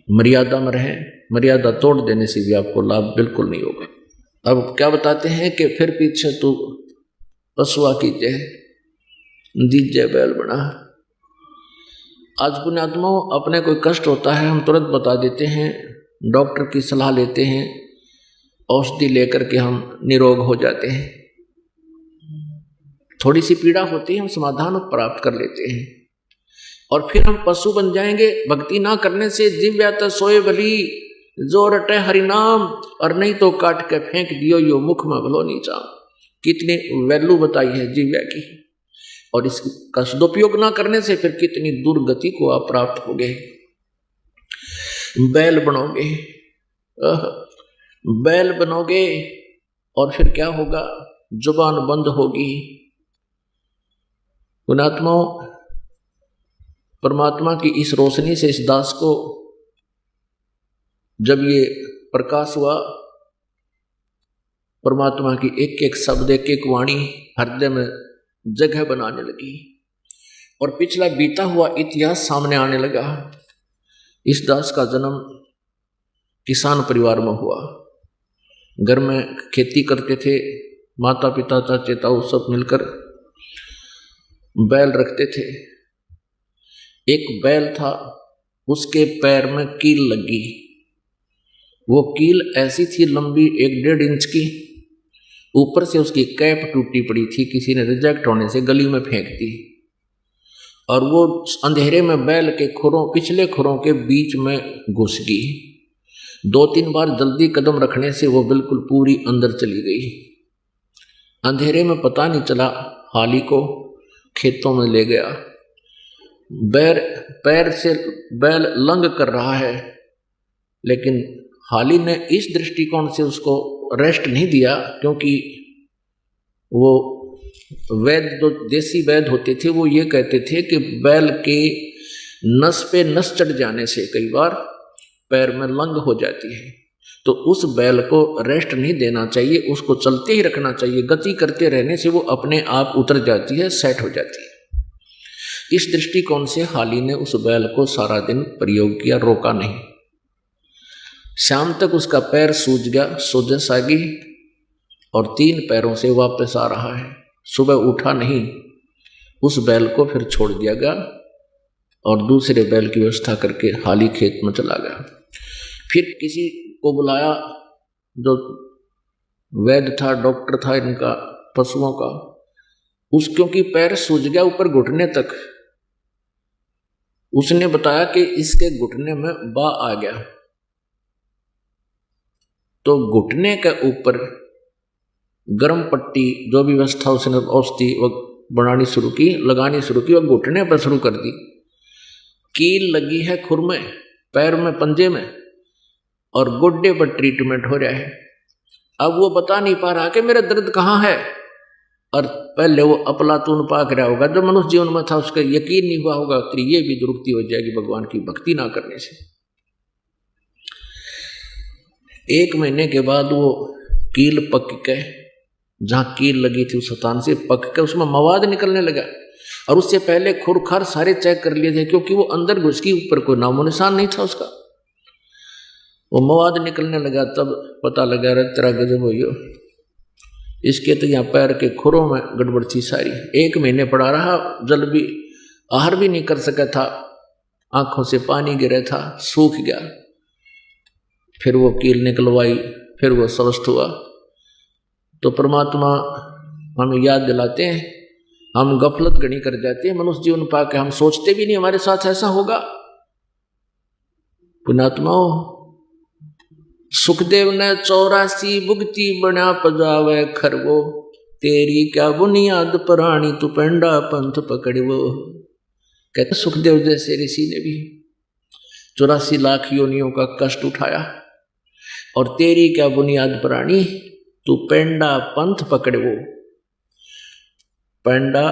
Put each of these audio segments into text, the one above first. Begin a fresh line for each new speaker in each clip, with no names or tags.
मर्यादा में रहें, मर्यादा तोड़ देने से भी आपको लाभ बिल्कुल नहीं होगा। अब क्या बताते हैं कि फिर पीछे तू पशुआ कीजिए, दीजिए बैल बना। आज पुण्यात्माओं, अपने कोई कष्ट होता है हम तुरंत बता देते हैं, डॉक्टर की सलाह लेते हैं, औषधि लेकर के हम निरोग हो जाते हैं। थोड़ी सी पीड़ा होती है, हम समाधान प्राप्त कर लेते हैं और फिर हम पशु बन जाएंगे। भक्ति ना करने से दिव्या सोए बली, जो रटे हरिनाम, और नहीं तो काट के फेंक दियो यो मुख में भलो नीचा। कितनी वैल्यू बताई है दिव्या की, और इसका सदुपयोग ना करने से फिर कितनी दुर्गति को आप प्राप्त होगे। बैल बनोगे, बैल बनोगे और फिर क्या होगा, जुबान बंद होगी। पुण्यात्माओं, परमात्मा की इस रोशनी से इस दास को जब ये प्रकाश हुआ, परमात्मा की एक एक शब्द, एक एक वाणी हृदय में जगह बनाने लगी और पिछला बीता हुआ इतिहास सामने आने लगा। इस दास का जन्म किसान परिवार में हुआ। घर में खेती करते थे, माता पिता चाचे ताऊ सब मिलकर बैल रखते थे। एक बैल था, उसके पैर में कील लगी। वो कील ऐसी थी लंबी 1-1.5 इंच की, ऊपर से उसकी कैप टूटी पड़ी थी, किसी ने रिजेक्ट होने से गली में फेंक दी, और वो अंधेरे में बैल के खुरों, पिछले खुरों के बीच में घुस गई। 2-3 बार जल्दी कदम रखने से वो बिल्कुल पूरी अंदर चली गई। अंधेरे में पता नहीं चला, हाली को खेतों में ले गया। पैर से बैल लंग कर रहा है, लेकिन हाली ने इस दृष्टिकोण से उसको रेस्ट नहीं दिया, क्योंकि वो वैद्य, जो देसी वैद्य होते थे, वो ये कहते थे कि बैल के नस पे नस चढ़ जाने से कई बार पैर में लंग हो जाती है, तो उस बैल को रेस्ट नहीं देना चाहिए, उसको चलते ही रखना चाहिए। गति करते रहने से वो अपने आप उतर जाती है, सेट हो जाती है। इस दृष्टिकोण से हाली ने उस बैल को सारा दिन प्रयोग किया, रोका नहीं। शाम तक उसका पैर सूज गया, सोजश आ गई और 3 पैरों से वापस आ रहा है। सुबह उठा नहीं, उस बैल को फिर छोड़ दिया गया और दूसरे बैल की व्यवस्था करके हाली खेत में चला गया। फिर किसी को बुलाया, जो वैद्य था, डॉक्टर था इनका पशुओं का, क्योंकि पैर सूज गया ऊपर घुटने तक। उसने बताया कि इसके घुटने में बा आ गया, तो घुटने के ऊपर गर्म पट्टी, जो भी व्यवस्था उसने औषधि बनानी शुरू की, लगानी शुरू की, और घुटने पर शुरू कर दी। कील लगी है खुर में, पैर में, पंजे में, और गोड्डे पर ट्रीटमेंट हो रहा है। अब वो बता नहीं पा रहा कि मेरा दर्द कहाँ है, और पहले वो अपलातून पाक रहा होगा, जो मनुष्य जीवन में था उसका यकीन नहीं हुआ होगा, तो ये भी दुरुक्ति हो जाएगी भगवान की भक्ति ना करने से। 1 महीने के बाद वो कील पक के, जहाँ कील लगी थी उस स्थान से पक के उसमें मवाद निकलने लगा, और उससे पहले खुरखार सारे चेक कर लिए थे, क्योंकि वो अंदर घुस की, ऊपर कोई नामो निशान नहीं था उसका। वो मवाद निकलने लगा, तब पता लगा रे तेरा गजब हो, इसके तो यहाँ पैर के खुरों में गड़बड़ थी सारी। 1 महीने पड़ा रहा, जल भी, आहार भी नहीं कर सका था, आंखों से पानी गिरा था, सूख गया। फिर वो कील निकलवाई, फिर वो स्वस्थ हुआ। तो परमात्मा हमें याद दिलाते हैं, हम गफलत गणी कर जाते हैं मनुष्य जीवन पाके, हम सोचते भी नहीं हमारे साथ ऐसा होगा। पुण्यात्माओं, सुखदेव ने 84 भुगती बना पजावे खरवो, तेरी क्या बुनियाद प्राणी तू पेंडा पंथ पकड़वो। कहते सुखदेव जैसे ऋषि ने भी 84 लाख योनियों का कष्ट उठाया, और तेरी क्या बुनियाद प्राणी तू पेंडा पंथ पकड़वो। पेंडा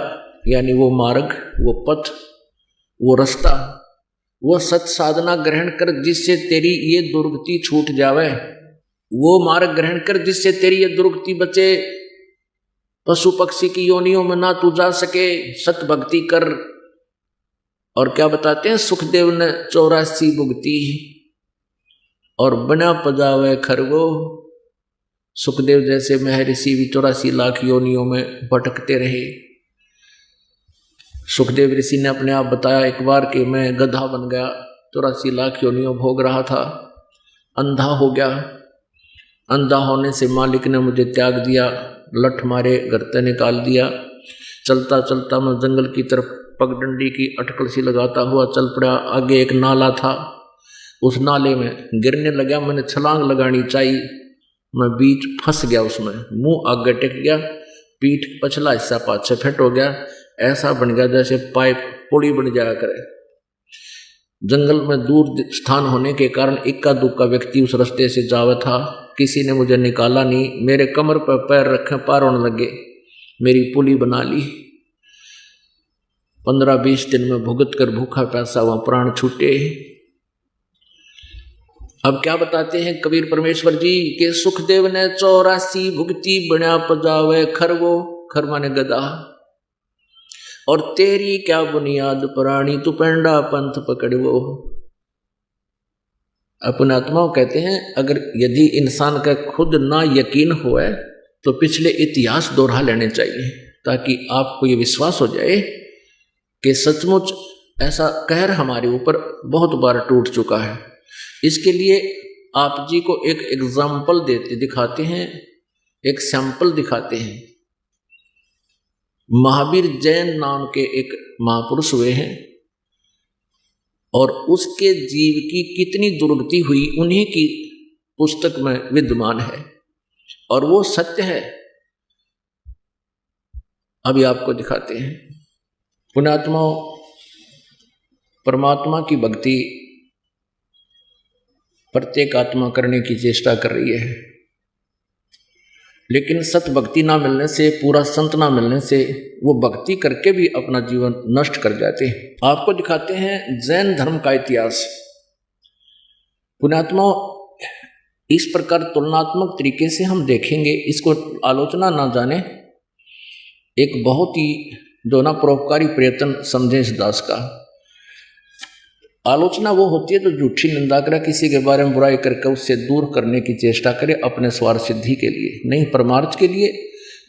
यानी वो मार्ग, वो पथ, वो रास्ता, वो सत साधना ग्रहण कर जिससे तेरी ये दुर्गति छूट जावे। वो मार्ग ग्रहण कर जिससे तेरी ये दुर्गति बचे, पशु पक्षी की योनियों में ना तू जा सके। सत भक्ति कर। और क्या बताते हैं सुखदेव ने 84 भुगती, और बना पजावे खरगो। सुखदेव जैसे महर्षि भी 84 लाख योनियों में भटकते रहे। सुखदेव ऋषि ने अपने आप बताया एक बार कि मैं गधा बन गया, 84 लाख योनियों भोग रहा था, अंधा हो गया। अंधा होने से मालिक ने मुझे त्याग दिया, लठ मारे गर्ते निकाल दिया। चलता चलता मैं जंगल की तरफ पगडंडी की अटकल सी लगाता हुआ चल पड़ा। आगे एक नाला था, उस नाले में गिरने लगा। मैंने छलांग लगानी चाहिए, मैं बीच फंस गया उसमें, मुंह आगे टेक गया, पीठ पछला हिस्सा पाछे फिट हो गया। ऐसा बन गया जैसे पाइप पुड़ी बन जाया करे। जंगल में दूर स्थान होने के कारण इक्का दुक्का व्यक्ति उस रास्ते से जावा था, किसी ने मुझे निकाला नहीं। मेरे कमर पर पैर रखे, पार होने लगे, मेरी पुली बना ली। 15-20 दिन में भुगत कर भूखा प्यासा वहां प्राण छूटे। अब क्या बताते हैं कबीर परमेश्वर जी के सुखदेव ने 84 भुगती बना पजावे खरगो, खर माने गदा, और तेरी क्या बुनियाद प्राणी तू पेंडा पंथ पकड़वो। अपने आत्माओं कहते हैं अगर यदि इंसान का खुद ना यकीन होए तो पिछले इतिहास दोहरा लेने चाहिए, ताकि आपको ये विश्वास हो जाए कि सचमुच ऐसा कहर हमारे ऊपर बहुत बार टूट चुका है। इसके लिए आप जी को एक एग्जाम्पल दिखाते हैं, एक सैंपल दिखाते हैं। महावीर जैन नाम के एक महापुरुष हुए हैं और उसके जीव की कितनी दुर्गति हुई उन्हीं की पुस्तक में विद्यमान है और वो सत्य है। अभी आपको दिखाते हैं। पुण्यात्माओं, परमात्मा की भक्ति प्रत्येक आत्मा करने की चेष्टा कर रही है, लेकिन सत भक्ति ना मिलने से, पूरा संत ना मिलने से वो भक्ति करके भी अपना जीवन नष्ट कर जाते हैं। आपको दिखाते हैं जैन धर्म का इतिहास। पुण्यात्माओं, इस प्रकार तुलनात्मक तरीके से हम देखेंगे, इसको आलोचना ना जाने, एक बहुत ही जो ना परोपकारी प्रयत्न समझें इस दास का। आलोचना वो होती है तो झूठी निंदा करे, किसी के बारे में बुराई करके उससे दूर करने की चेष्टा करे अपने स्वार्थ सिद्धि के लिए, नहीं परमार्थ के लिए।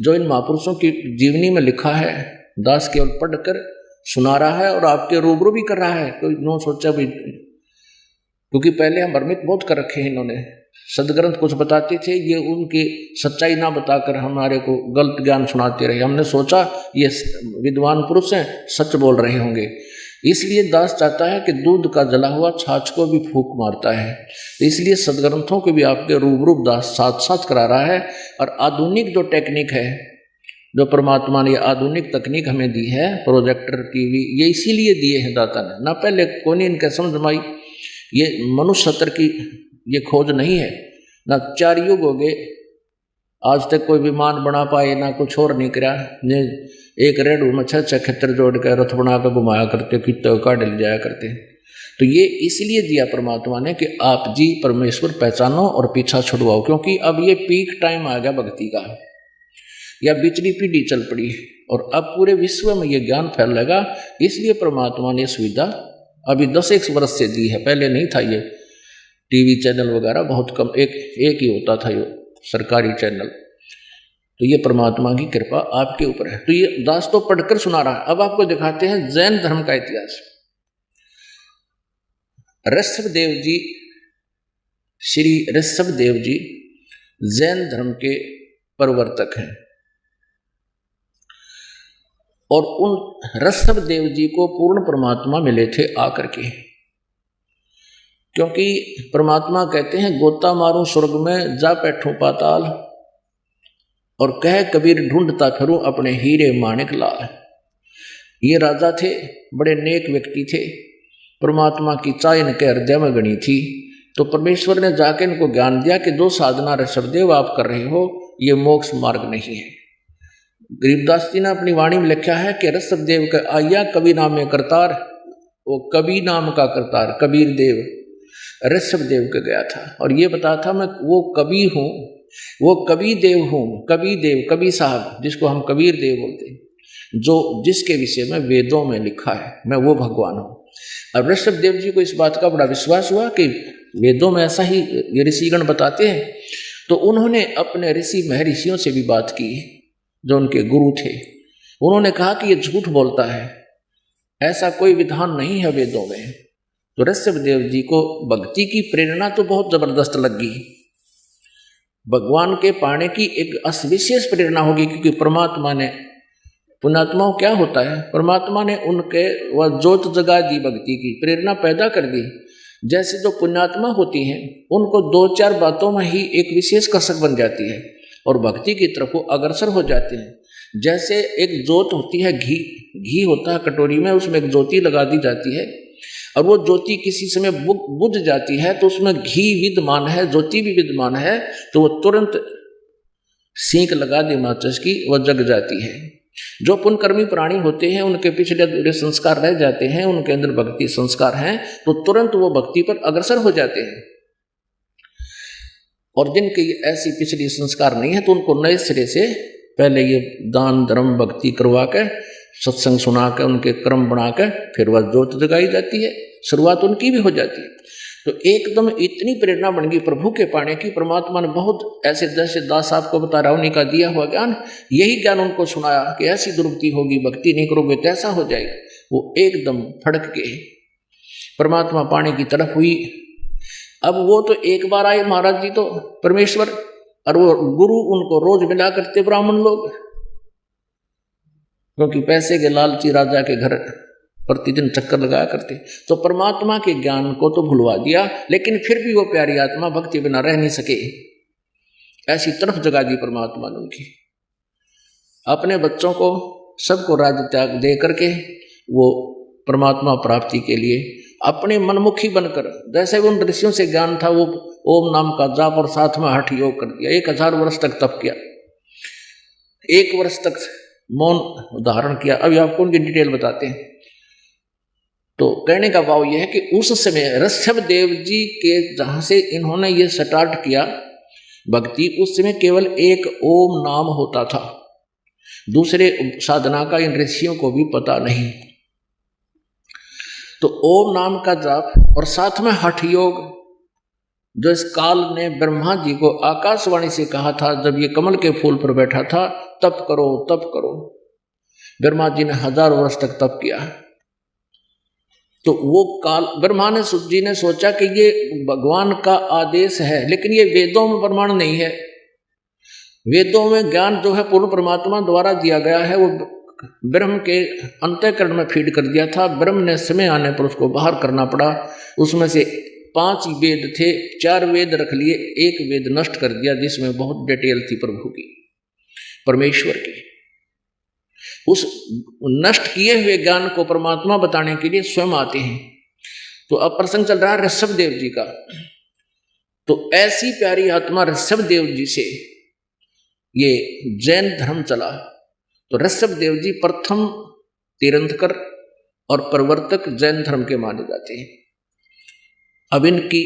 जो इन महापुरुषों की जीवनी में लिखा है दास केवल पढ़कर सुना रहा है और आपके रूबरू भी कर रहा है। कोई नो सोचा भी, क्योंकि पहले हम भ्रमित बहुत कर रखे हैं इन्होंने। सदग्रंथ कुछ बताते थे, ये उनकी सच्चाई ना बताकर हमारे को गलत ज्ञान सुनाते रहे। हमने सोचा ये विद्वान पुरुष हैं, सच बोल रहे होंगे। इसलिए दास चाहता है कि दूध का जला हुआ छाछ को भी फूंक मारता है। इसलिए सदग्रंथों के भी आपके रूबरू दास साथ साथ करा रहा है। और आधुनिक जो टेक्निक है, जो परमात्मा ने आधुनिक तकनीक हमें दी है, प्रोजेक्टर की भी, ये इसीलिए दिए हैं दाता ने, ना पहले कोई इनके समझ में आई। ये मनुष्य सत्र की ये खोज नहीं है, ना 4 युग हो गए आज तक कोई विमान बना पाए, ना कुछ और नहीं करा। एक रेड में 6 खेतर जोड़ कर रथ बना कर घुमाया करते, कितने काट ले जाया करते। तो ये इसलिए दिया परमात्मा ने कि आप जी परमेश्वर पहचानो और पीछा छुड़वाओ, क्योंकि अब ये पीक टाइम आ गया भक्ति का, या बिचली पीढ़ी चल पड़ी और अब पूरे विश्व में ये ज्ञान फैलेगा। इसलिए परमात्मा ने सुविधा अभी 10-1 वर्ष से दी है, पहले नहीं था। ये टीवी चैनल वगैरह बहुत कम, एक ही होता था ये सरकारी चैनल। तो ये परमात्मा की कृपा आपके ऊपर है। तो ये दास तो पढ़कर सुना रहा है। अब आपको दिखाते हैं जैन धर्म का इतिहास। ऋषभदेव जी, श्री ऋषभदेव जी जैन धर्म के प्रवर्तक हैं और उन ऋषभदेव जी को पूर्ण परमात्मा मिले थे आकर के, क्योंकि परमात्मा कहते हैं गोता मारूं स्वर्ग में जा बैठूं पाताल, और कह कबीर ढूंढता फिरूं अपने हीरे माणिक लाल। ये राजा थे, बड़े नेक व्यक्ति थे, परमात्मा की चाह इनके हृदय में गणी थी। तो परमेश्वर ने जाके इनको ज्ञान दिया कि जो साधना ऋषभदेव आप कर रहे हो ये मोक्ष मार्ग नहीं है। गरीबदास जी ने अपनी वाणी में लिखा है कि ऋषभदेव का आया कवि नामे करतार, वो कवि नाम का करतार कबीर देव ऋषभदेव के गया था और ये बताया था मैं वो कवि हूँ, वो कवि देव हूँ। कवि देव, कवि साहब जिसको हम कबीर देव बोलते हैं, जो जिसके विषय में वेदों में लिखा है, मैं वो भगवान हूँ। अब ऋषभदेव जी को इस बात का बड़ा विश्वास हुआ कि वेदों में ऐसा ही ये ऋषिगण बताते हैं। तो उन्होंने अपने ऋषि महर्षियों से भी बात की, जो उनके गुरु थे। उन्होंने कहा कि ये झूठ बोलता है, ऐसा कोई विधान नहीं है वेदों में। तो ऋषभदेव जी को भक्ति की प्रेरणा तो बहुत जबरदस्त लगी, भगवान के पाने की एक विशेष प्रेरणा होगी, क्योंकि परमात्मा ने, पुण्यात्माओं क्या होता है, परमात्मा ने उनके वह जोत जगा दी, भक्ति की प्रेरणा पैदा कर दी। जैसे जो पुण्यात्मा होती हैं उनको 2-4 बातों में ही एक विशेष कसक बन जाती है और भक्ति की तरफ वो अग्रसर हो जाते हैं। जैसे एक जोत होती है, घी होता है कटोरी में, उसमें एक ज्योति लगा दी जाती है और वो ज्योति किसी समय बुझ जाती है, तो उसमें घी विद्यमान है, ज्योति भी विद्यमान है, तो वो तुरंत सींक लगा दी माचिस की, वह जग जाती है। जो पुण्यकर्मी प्राणी होते हैं उनके पिछले अधूरे संस्कार रह जाते हैं, उनके अंदर भक्ति संस्कार हैं, तो तुरंत वो भक्ति पर अग्रसर हो जाते हैं। और जिनके ऐसी पिछली संस्कार नहीं है तो उनको नए सिरे से पहले ये दान धर्म भक्ति करवा के, सत्संग सुना के, उनके क्रम बना के फिर वह जोत जगाई जाती है, शुरुआत उनकी भी हो जाती है। तो एकदम इतनी प्रेरणा बन गई प्रभु के पाने की। परमात्मा ने बहुत ऐसे, जैसे दास साहब को बता रहा हूं, उन्हीं का दिया हुआ ज्ञान, यही ज्ञान उनको सुनाया कि ऐसी दुर्गति होगी, भक्ति नहीं करोगे तो ऐसा हो जाएगा। वो एकदम फड़क के परमात्मा पाने की तरफ हुई। अब वो तो एक बार आए महाराज जी तो परमेश्वर, और वो गुरु उनको रोज मिला करते ब्राह्मण लोग, क्योंकि पैसे के लालची राजा के घर प्रतिदिन चक्कर लगाया करते। तो परमात्मा के ज्ञान को तो भुलवा दिया, लेकिन फिर भी वो प्यारी आत्मा भक्ति बिना रह नहीं सके, ऐसी तरफ जगा दी परमात्मा ने उनकी। अपने बच्चों को सबको राज्य त्याग दे करके वो परमात्मा प्राप्ति के लिए अपने मनमुखी बनकर, जैसे उन ऋषियों से ज्ञान था, वो ओम नाम का जाप और साथ में हठ योग कर दिया। 1000 वर्ष तक तप किया, 1 वर्ष तक मौन धारण किया। अभी आपको उनकी डिटेल बताते हैं। तो कहने का भाव यह है कि उस समय ऋषभदेव जी के जहां से इन्होंने ये स्टार्ट किया भक्ति, उस समय केवल एक ओम नाम होता था, दूसरे साधना का इन ऋषियों को भी पता नहीं। तो ओम नाम का जाप और साथ में हठ योग, जो इस काल ने ब्रह्मा जी को आकाशवाणी से कहा था जब ये कमल के फूल पर बैठा था, तप करो तप करो। ब्रह्मा जी ने 1000 वर्ष तक तप किया। तो वो काल ब्रह्मा जी ने सोचा कि ये भगवान का आदेश है, लेकिन ये वेदों में प्रमाण नहीं है। वेदों में ज्ञान जो है पूर्ण परमात्मा द्वारा दिया गया है, वो ब्रह्म के अंतःकरण में फीड कर दिया था। ब्रह्म ने समय आने पर उसको बाहर करना पड़ा। उसमें से 5 वेद थे, 4 वेद रख लिए, 1 वेद नष्ट कर दिया, जिसमें बहुत डिटेल थी प्रभु की, परमेश्वर की। उस नष्ट किए हुए ज्ञान को परमात्मा बताने के लिए स्वयं आते हैं। तो अब प्रसंग चल रहा है ऋषभदेव जी का। तो ऐसी प्यारी आत्मा ऋषभदेव जी से ये जैन धर्म चला। तो ऋषभदेव जी प्रथम तीर्थंकर और प्रवर्तक जैन धर्म के माने जाते हैं। अब इनकी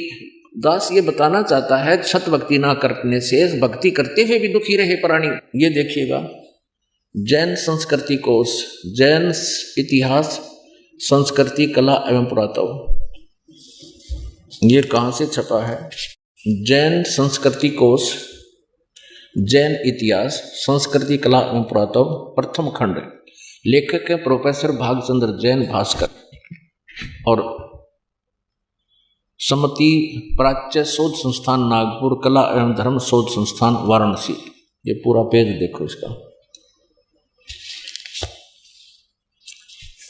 दास ये बताना चाहता है, सत भक्ति ना करने से भक्ति करते हुए भी दुखी रहे प्राणी। ये देखिएगा, जैन संस्कृति कोश, जैन इतिहास, संस्कृति, कला एवं पुरातत्व, ये कहाँ से छपा है? जैन संस्कृति कोश, जैन इतिहास, संस्कृति, कला एवं पुरातत्व, प्रथम खंड। लेखक है प्रोफेसर भागचंद्र जैन भास्कर और समति प्राच्य शोध संस्थान नागपुर, कला एवं धर्म शोध संस्थान वाराणसी। ये पूरा पेज देखो इसका।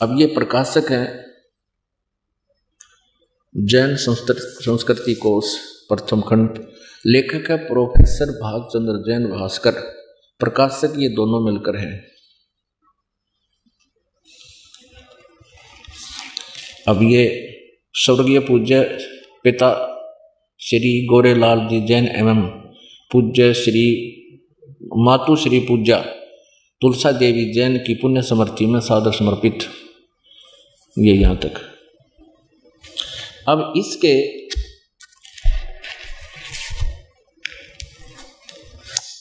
अब ये प्रकाशक हैं जैन संस्कृति कोश, प्रथम खंड। लेखक है प्रोफेसर भागचंद्र जैन भास्कर, प्रकाशक ये दोनों मिलकर हैं। अब ये स्वर्गीय पूज्य पिता श्री गोरेलाल जी जैन एवं पूज्य श्री मातु श्री पूज्या तुलसा देवी जैन की पुण्य समृद्धि में सादर समर्पित। ये यहाँ तक। अब इसके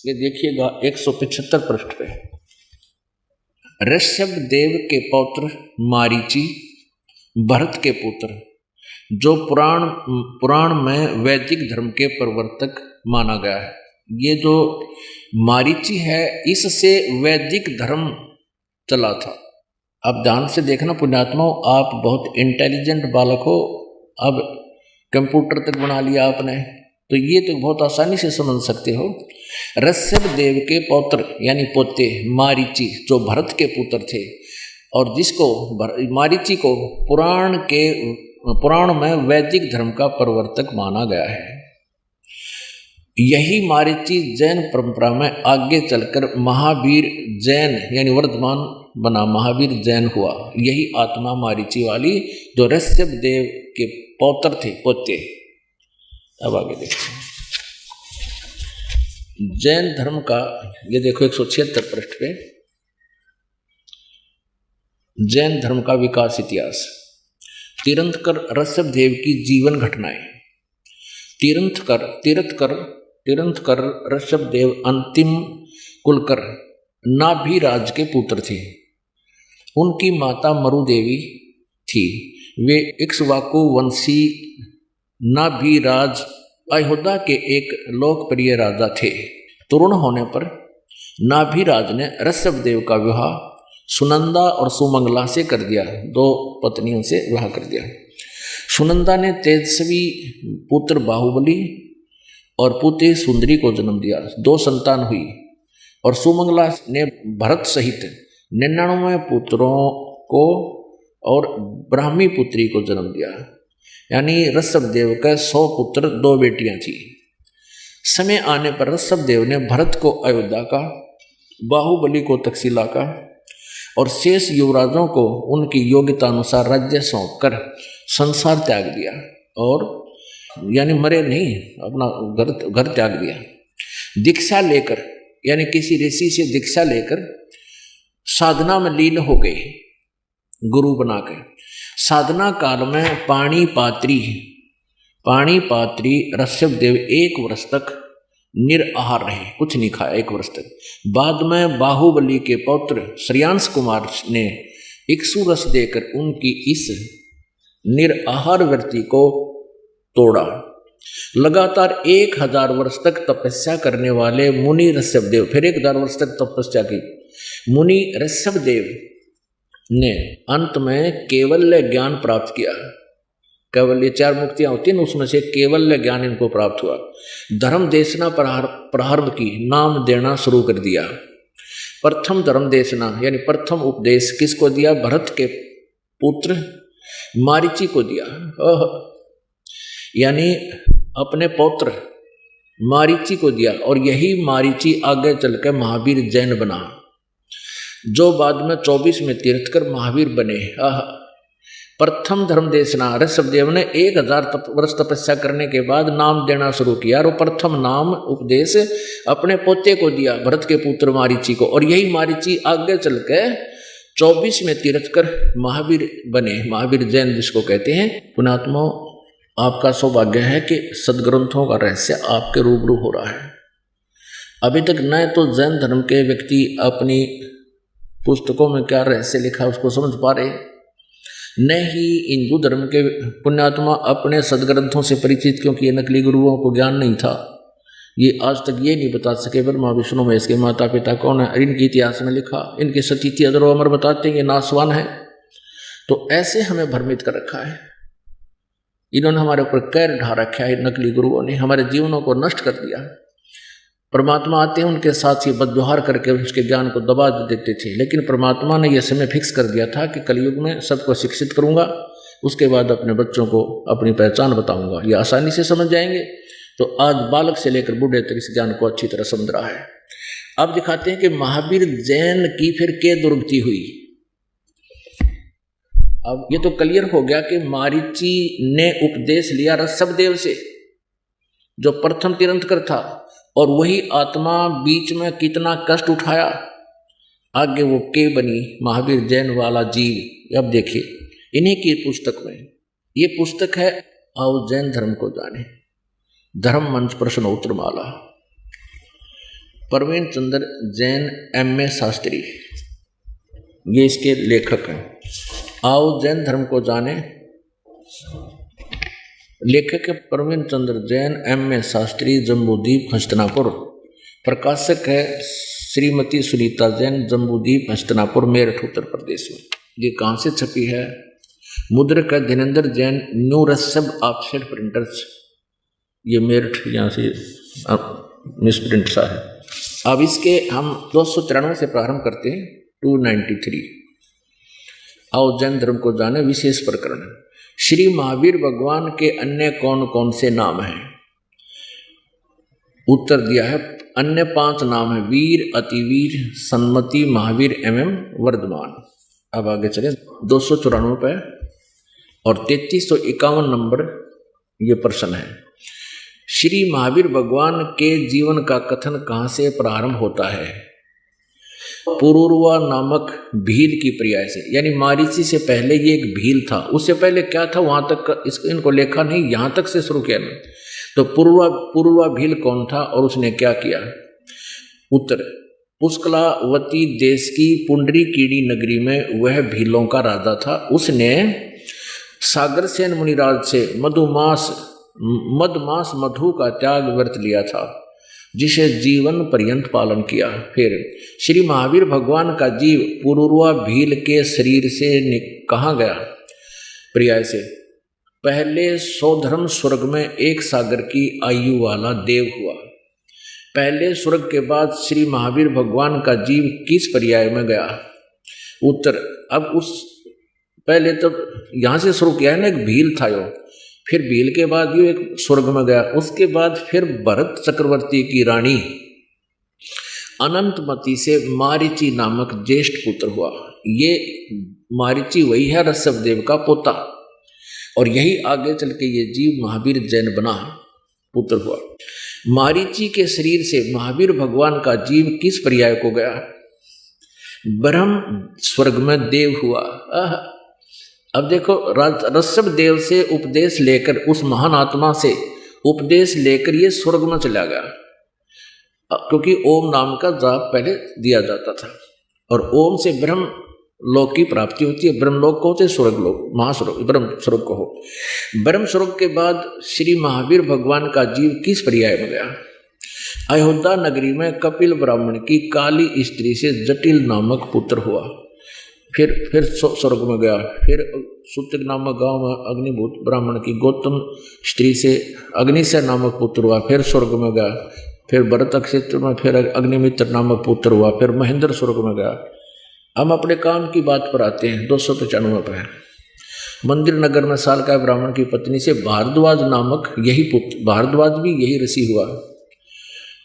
ये देखिएगा 175 पृष्ठ पे, ऋषभदेव के पौत्र मारीची, भरत के पुत्र, जो पुराण में वैदिक धर्म के प्रवर्तक माना गया है। ये जो मारीची है इससे वैदिक धर्म चला था। अब ध्यान से देखना पुण्यात्मा, आप बहुत इंटेलिजेंट बालक हो, अब कंप्यूटर तक बना लिया आपने, तो ये तो बहुत आसानी से समझ सकते हो। ऋषभ देव के पौत्र यानी पोते मारीची जो भरत के पुत्र थे, और जिसको मारीची को पुराण में वैदिक धर्म का प्रवर्तक माना गया है। यही मारीची जैन परंपरा में आगे चलकर महावीर जैन यानी वर्धमान बना, महावीर जैन हुआ। यही आत्मा मारीची वाली जो ऋषभ देव के पौत्र थे, पोते। अब आगे देखते हैं जैन धर्म का, ये देखो 176 पृष्ठ पे, जैन धर्म का विकास इतिहास। तीर्थंकर ऋषभ देव की जीवन घटनाएं। तीर्थंकर ऋषभ देव अंतिम कुलकर नाभिराज के पुत्र थे। उनकी माता मरु देवी थी। वे इक्ष्वाकु वंशी नाभिराज अयोध्या के एक लोकप्रिय राजा थे। तरुण होने पर नाभिराज ने ऋषभ देव का विवाह सुनंदा और सुमंगला से कर दिया। 2 पत्नियों से विवाह कर दिया। सुनंदा ने तेजस्वी पुत्र बाहुबली और पुत्री सुंदरी को जन्म दिया। 2 संतान हुई। और सुमंगला ने भरत सहित 99 पुत्रों को और ब्राह्मी पुत्री को जन्म दिया। यानी ऋषभ देव का 100 पुत्र 2 बेटियां थी। समय आने पर ऋषभ देव ने भरत को अयोध्या का, बाहुबली को तक्षशिला का और शेष युवराजों को उनकी योग्यता अनुसार राज्य सौंपकर संसार त्याग दिया। और यानी मरे नहीं, अपना घर त्याग दिया। दीक्षा लेकर यानी किसी ऋषि से दीक्षा लेकर साधना में लीन हो गए, गुरु बनाकर। साधना काल में पाणिपात्री ऋषभ देव 1 वर्ष तक निराहार रहे, कुछ नहीं खाया 1 वर्ष तक। बाद में बाहुबली के पौत्र श्रेयांश कुमार ने इक्ष्वाकु रस देकर उनकी इस निराहार वृत्ति को तोड़ा। लगातार 1000 वर्ष तक तपस्या करने वाले मुनि ऋषभ देव, फिर 1000 वर्ष तक तपस्या की। मुनि ऋषभ देव ने अंत में केवल्य ज्ञान प्राप्त किया। केवल ये 4 मुक्तियां होती हैं, उसमें से केवल्य ज्ञान इनको प्राप्त हुआ। धर्म देशना प्रारंभ की, नाम देना शुरू कर दिया। प्रथम धर्म देशना यानी प्रथम उपदेश किसको दिया? भरत के पुत्र मारीची को दिया। यानी अपने पौत्र मारीची को दिया। और यही मारीची आगे चलकर महावीर जैन बना, जो बाद में 24 में तीर्थकर महावीर बने। प्रथम धर्म देशना, ऋषभ देव ने 1000 वर्ष तपस्या करने के बाद नाम देना शुरू किया और प्रथम नाम उपदेश अपने पोते को दिया, भरत के पुत्र मारीची को। और यही मारीची आगे चल के 24 में तीर्थकर महावीर बने, महावीर जैन जिसको कहते हैं। पुण्यात्मा, आपका सौभाग्य है कि सदग्रंथों का रहस्य आपके रूबरू हो रहा है। अभी तक न तो जैन धर्म के व्यक्ति अपनी पुस्तकों में क्या रहस्य लिखा उसको समझ पा रहे, न ही हिंदू धर्म के पुण्यात्मा अपने सदग्रंथों से परिचित, क्योंकि ये नकली गुरुओं को ज्ञान नहीं था। ये आज तक ये नहीं बता सके ब्रह्मा विष्णु महेश के माता पिता कौन है। इनके इतिहास में लिखा, इनके सतीथि अदरो अमर बताते हैं ये नासवान है। तो ऐसे हमें भ्रमित कर रखा है, इन्होंने हमारे ऊपर कैर ढा रखा है। नकली गुरुओं ने हमारे जीवनों को नष्ट कर दिया। परमात्मा आते हैं, उनके साथ ही बदव्यवहार करके उसके ज्ञान को दबा देते थे। लेकिन परमात्मा ने यह समय फिक्स कर दिया था कि कलयुग में सबको शिक्षित करूंगा, उसके बाद अपने बच्चों को अपनी पहचान बताऊंगा, ये आसानी से समझ जाएंगे। तो आज बालक से लेकर बूढ़े तक इस ज्ञान को अच्छी तरह समझ रहा है। अब दिखाते हैं कि महावीर जैन की फिर क्या दुर्गति हुई। अब ये तो क्लियर हो गया कि मारीची ने उपदेश लिया ऋषभ देव से, जो प्रथम तीर्थंकर था, और वही आत्मा बीच में कितना कष्ट उठाया। आगे वो के बनी महावीर जैन वाला जीव। अब देखिए इन्हीं की पुस्तक में, ये पुस्तक है आओ जैन धर्म को जाने, धर्म मंच प्रश्नोत्तर माला, प्रवीण चंद्र जैन M.A. शास्त्री, ये इसके लेखक हैं। आओ जैन धर्म को जाने, लेखक है प्रवीण चंद्र जैन, M.A. शास्त्री, जम्बूद्वीप हस्तिनापुर। प्रकाशक है श्रीमती सुनीता जैन, जम्बूद्वीप हस्तिनापुर, मेरठ उत्तर प्रदेश में। ये कहाँ से छपी है? मुद्रक है Dhirendra Jain, new रसब offset printers, ये मेरठ, यहाँ से मिसप्रिंट सा है। अब इसके हम 293 से प्रारंभ करते हैं 293। आओ जैन धर्म को जाने विशेष प्रकरण। श्री महावीर भगवान के अन्य कौन कौन से नाम हैं? उत्तर दिया है अन्य 5 नाम है, वीर, अतिवीर, सन्मति, महावीर एवं वर्धमान। अब आगे चले 294 पे और 3351 नंबर ये प्रश्न है। श्री महावीर भगवान के जीवन का कथन कहाँ से प्रारंभ होता है? पुरुरवा नामक भील की पर्याय से, यानी मारीची से पहले ये एक भील था, उससे पहले क्या था वहां तक इनको लेखा नहीं, यहां तक से शुरू किया नहीं। तो पुरुरवा भील कौन था और उसने क्या किया? उत्तर, पुष्कलावती देश की पुंडरीकीड़ी नगरी में वह भीलों का राजा था। उसने सागरसेन मुनिराज से मधमास मधु का त्याग व्रत लिया था, जिसे जीवन पर्यंत पालन किया। फिर श्री महावीर भगवान का जीव पुरुरवा भील के शरीर से कहाँ गया? पर्याय से, पहले सौधर्म स्वर्ग में एक सागर की आयु वाला देव हुआ। पहले स्वर्ग के बाद श्री महावीर भगवान का जीव किस पर्याय में गया? उत्तर, अब उस पहले तो यहाँ से शुरू किया है ना, एक भील था यो, फिर भील के बाद यो एक स्वर्ग में गया, उसके बाद फिर भरत चक्रवर्ती की रानी अनंतमती से मारीची नामक ज्येष्ठ पुत्र हुआ। ये मारीची वही है ऋषभ देव का पोता, और यही आगे चल के ये जीव महावीर जैन बना पुत्र हुआ। मारीची के शरीर से महावीर भगवान का जीव किस पर्याय को गया? ब्रह्म स्वर्ग में देव हुआ। अब देखो, ऋषभ देव से उपदेश लेकर, उस महान आत्मा से उपदेश लेकर ये स्वर्ग में चला गया, क्योंकि ओम नाम का जाप पहले दिया जाता था, और ओम से ब्रह्म लोक की प्राप्ति होती है। ब्रह्म लोक को होते स्वर्ग लोक, महास्वर्ग, ब्रह्म स्वर्ग को हो। ब्रह्म स्वर्ग के बाद श्री महावीर भगवान का जीव किस पर्याय में गया? अयोध्या नगरी में कपिल ब्राह्मण की काली स्त्री से जटिल नामक पुत्र हुआ। फिर स्वर्ग में गया। फिर सूत्र नामक गांव में अग्निभूत ब्राह्मण की गौतम स्त्री से अग्निशय नामक पुत्र हुआ। फिर स्वर्ग में गया। फिर भरत क्षेत्र में फिर अग्निमित्र नामक पुत्र हुआ। फिर महेंद्र स्वर्ग में गया। हम अपने काम की बात पर आते हैं। 295 पर मंदिर नगर में सालकाय ब्राह्मण की पत्नी से भारद्वाज नामक यही पुत्र, भारद्वाज भी यही ऋषि हुआ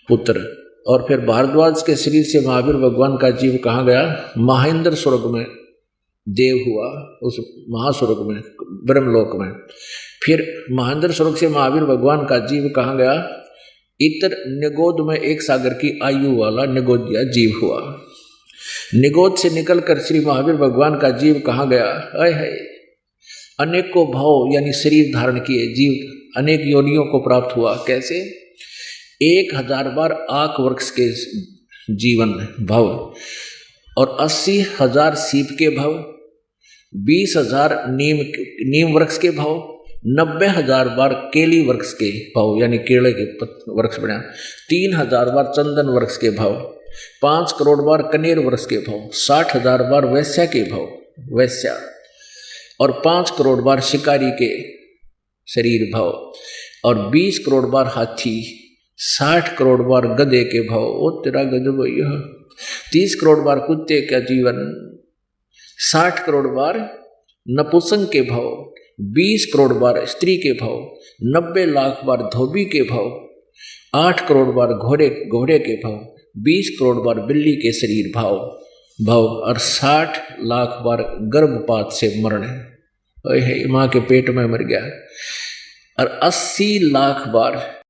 पुत्र। और फिर भारद्वाज के शरीर से महावीर भगवान का जीव कहाँ गया? महेंद्र स्वर्ग में देव हुआ, उस महास्वर्ग में, ब्रह्मलोक में। फिर महेंद्र स्वर्ग से महावीर भगवान का जीव कहाँ गया? इतर निगोद में एक सागर की आयु वाला निगोदिया जीव हुआ। निगोद से निकलकर श्री महावीर भगवान का जीव कहाँ गया? अनेकों भाव यानी शरीर धारण किए जीव अनेक योनियों को प्राप्त हुआ। कैसे? 1000 बार आक वृक्ष के जीवन भव, और 80,000 सीप के भव, 20,000 नीम वृक्ष के भव, 90,000 बार केली वृक्ष के भव यानी केले के वृक्ष बना, 3,000 बार चंदन वृक्ष के भव, 5 करोड़ बार कनेर वृक्ष के भव, 60,000 बार वैश्या के भव, वैश्या, और 5 करोड़ बार शिकारी के शरीर भव, और 20 करोड़ बार हाथी, 60 करोड़ बार गधे के भव, ओ तेरा गजब भैया, 30 करोड़ बार कुत्ते का जीवन, 60 करोड़ बार नपुंसक के भव, 20 करोड़ बार स्त्री के भव, 90 लाख बार धोबी के भव, 8 करोड़ बार घोड़े के भव, 20 करोड़ बार बिल्ली के शरीर भव, और 60 लाख बार गर्भपात से मरण, माँ के पेट में मर गया, और 80 लाख बार